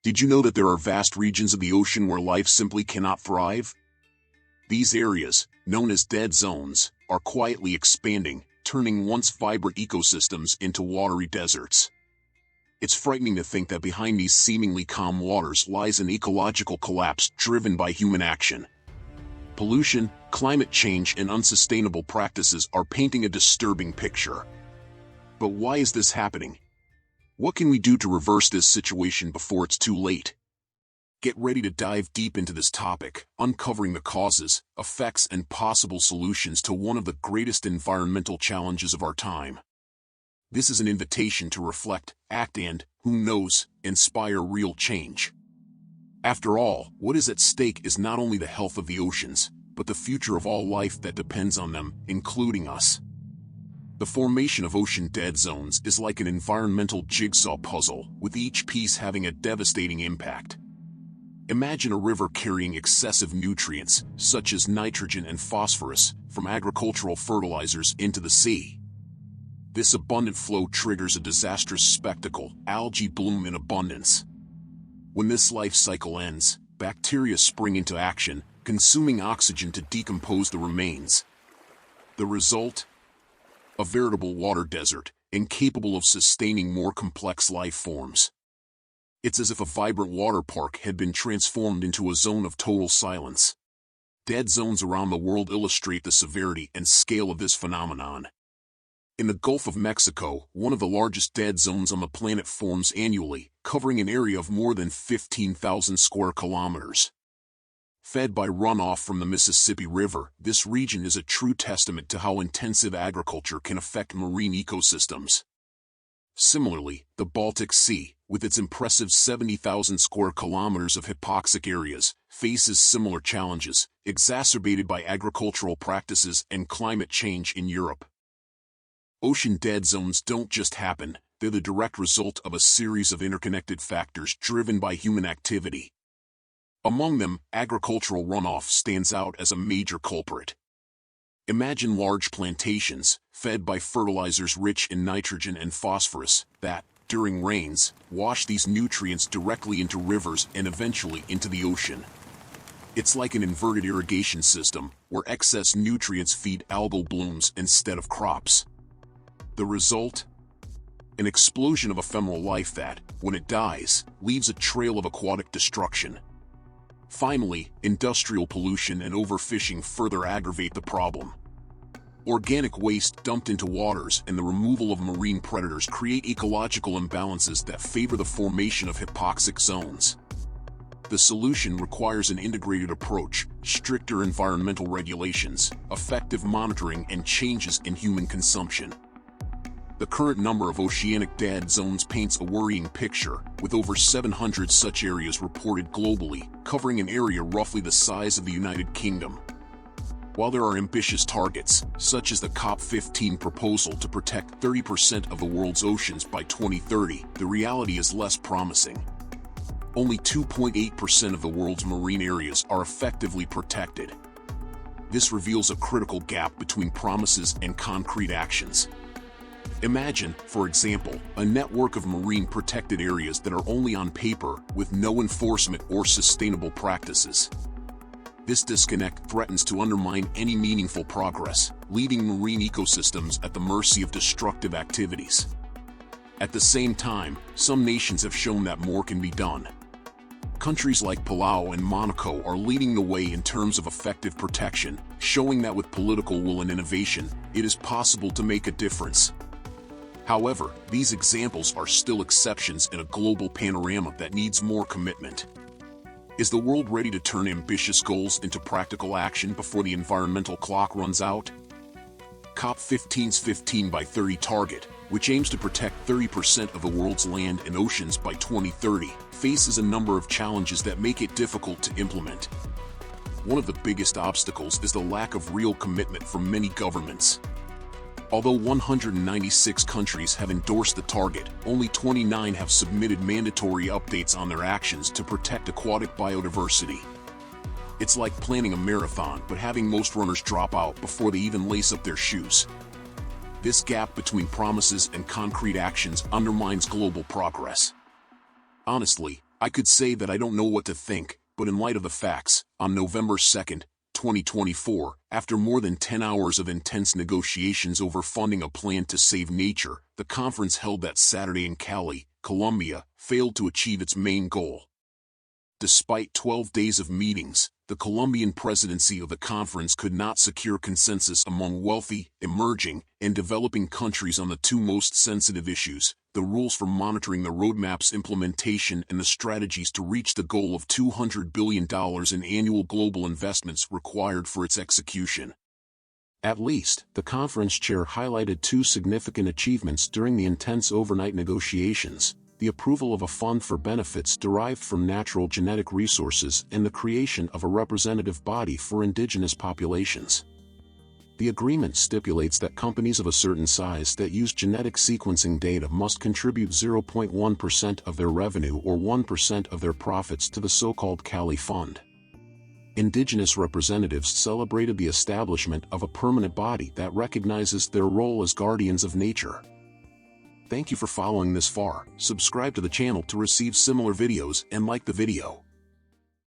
Did you know that there are vast regions of the ocean where life simply cannot thrive? These areas, known as dead zones, are quietly expanding, turning once vibrant ecosystems into watery deserts. It's frightening to think that behind these seemingly calm waters lies an ecological collapse driven by human action. Pollution, climate change, and unsustainable practices are painting a disturbing picture. But why is this happening? What can we do to reverse this situation before it's too late? Get ready to dive deep into this topic, uncovering the causes, effects, and possible solutions to one of the greatest environmental challenges of our time. This is an invitation to reflect, act, and, who knows, inspire real change. After all, what is at stake is not only the health of the oceans, but the future of all life that depends on them, including us. The formation of ocean dead zones is like an environmental jigsaw puzzle, with each piece having a devastating impact. Imagine a river carrying excessive nutrients, such as nitrogen and phosphorus, from agricultural fertilizers into the sea. This abundant flow triggers a disastrous spectacle: algae bloom in abundance. When this life cycle ends, bacteria spring into action, consuming oxygen to decompose the remains. The result? A veritable water desert, incapable of sustaining more complex life forms. It's as if a vibrant water park had been transformed into a zone of total silence. Dead zones around the world illustrate the severity and scale of this phenomenon. In the Gulf of Mexico, one of the largest dead zones on the planet forms annually, covering an area of more than 15,000 square kilometers. Fed by runoff from the Mississippi River, this region is a true testament to how intensive agriculture can affect marine ecosystems. Similarly, the Baltic Sea, with its impressive 70,000 square kilometers of hypoxic areas, faces similar challenges, exacerbated by agricultural practices and climate change in Europe. Ocean dead zones don't just happen, they're the direct result of a series of interconnected factors driven by human activity. Among them, agricultural runoff stands out as a major culprit. Imagine large plantations, fed by fertilizers rich in nitrogen and phosphorus, that, during rains, wash these nutrients directly into rivers and eventually into the ocean. It's like an inverted irrigation system, where excess nutrients feed algal blooms instead of crops. The result? An explosion of ephemeral life that, when it dies, leaves a trail of aquatic destruction. Finally, industrial pollution and overfishing further aggravate the problem. Organic waste dumped into waters and the removal of marine predators create ecological imbalances that favor the formation of hypoxic zones. The solution requires an integrated approach, stricter environmental regulations, effective monitoring, and changes in human consumption. The current number of oceanic dead zones paints a worrying picture, with over 700 such areas reported globally, covering an area roughly the size of the United Kingdom. While there are ambitious targets, such as the COP15 proposal to protect 30% of the world's oceans by 2030, the reality is less promising. Only 2.8% of the world's marine areas are effectively protected. This reveals a critical gap between promises and concrete actions. Imagine, for example, a network of marine protected areas that are only on paper, with no enforcement or sustainable practices. This disconnect threatens to undermine any meaningful progress, leaving marine ecosystems at the mercy of destructive activities. At the same time, some nations have shown that more can be done. Countries like Palau and Monaco are leading the way in terms of effective protection, showing that with political will and innovation, it is possible to make a difference. However, these examples are still exceptions in a global panorama that needs more commitment. Is the world ready to turn ambitious goals into practical action before the environmental clock runs out? COP15's 15 by 30 target, which aims to protect 30% of the world's land and oceans by 2030, faces a number of challenges that make it difficult to implement. One of the biggest obstacles is the lack of real commitment from many governments. Although 196 countries have endorsed the target, only 29 have submitted mandatory updates on their actions to protect aquatic biodiversity. It's like planning a marathon but having most runners drop out before they even lace up their shoes. This gap between promises and concrete actions undermines global progress. Honestly, I could say that I don't know what to think, but in light of the facts, on November 2nd, 2024, after more than 10 hours of intense negotiations over funding a plan to save nature, the conference held that Saturday in Cali, Colombia, failed to achieve its main goal. Despite 12 days of meetings, the Colombian presidency of the conference could not secure consensus among wealthy, emerging, and developing countries on the two most sensitive issues: the rules for monitoring the roadmap's implementation and the strategies to reach the goal of $200 billion in annual global investments required for its execution. At least, the conference chair highlighted two significant achievements during the intense overnight negotiations: the approval of a fund for benefits derived from natural genetic resources and the creation of a representative body for indigenous populations. The agreement stipulates that companies of a certain size that use genetic sequencing data must contribute 0.1% of their revenue or 1% of their profits to the so-called Cali Fund. Indigenous representatives celebrated the establishment of a permanent body that recognizes their role as guardians of nature. Thank you for following this far. Subscribe to the channel to receive similar videos and like the video.